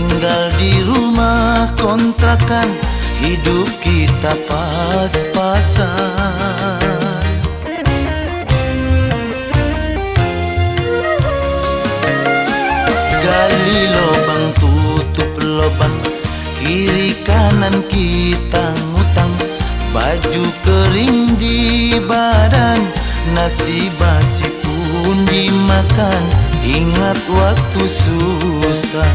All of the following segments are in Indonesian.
tinggal di rumah kontrakan, hidup kita pas-pasan. Gali lubang tutup lubang, kiri kanan kita ngutang. Baju kering di badan, nasi basi pun dimakan. Ingat waktu susah.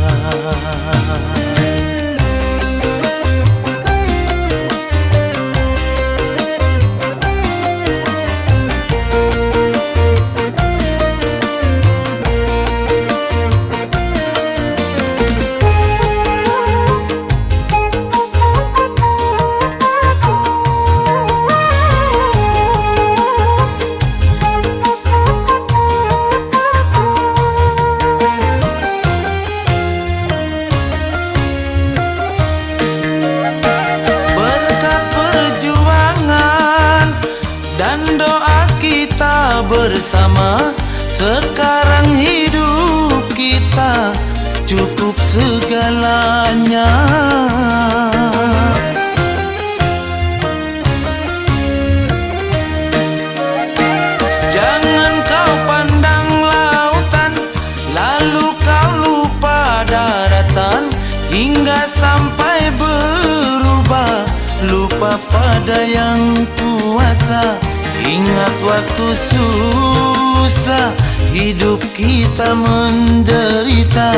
Dan doa kita bersama, sekarang hidup kita cukup segalanya. Jangan kau pandang lautan, lalu kau lupa daratan, hingga sampai berubah, lupa pada yang kuasa. Ingat waktu susah, hidup kita menderita.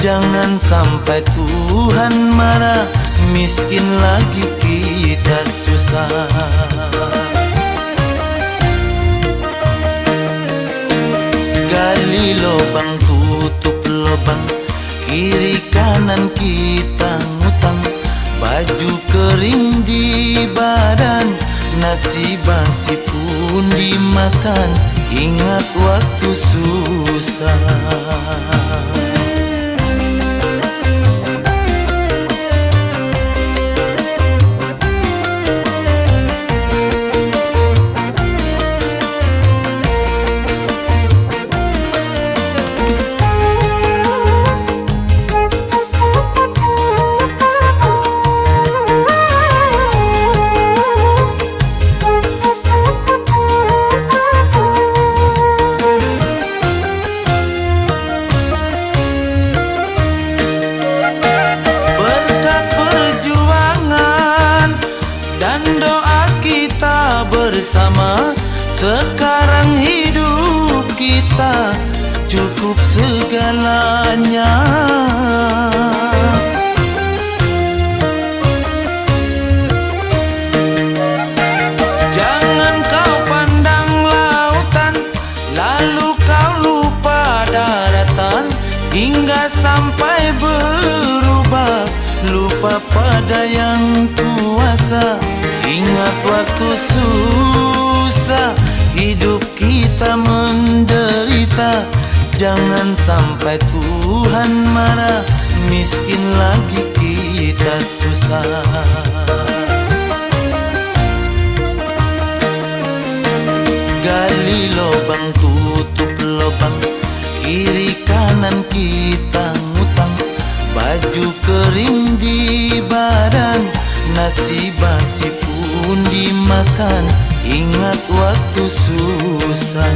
Jangan sampai Tuhan marah, miskin lagi kita susah. Gali lubang tutup lubang, kiri kanan kita ngutang. Baju kering di badan, nasi basi pun dimakan. Ingat waktu susah. Dan doa kita bersama, sekarang hidup kita cukup segalanya. Jangan kau pandang lautan, lalu kau lupa daratan, hingga sampai berubah, lupa pada yang kuasa. Ingat waktu susah, hidup kita menderita. Jangan sampai Tuhan marah, miskin lagi kita susah. Gali lubang tutup lubang, kiri kanan kita ngutang. Baju kering di badan, nasi basi pun dimakan. Ingat waktu susah.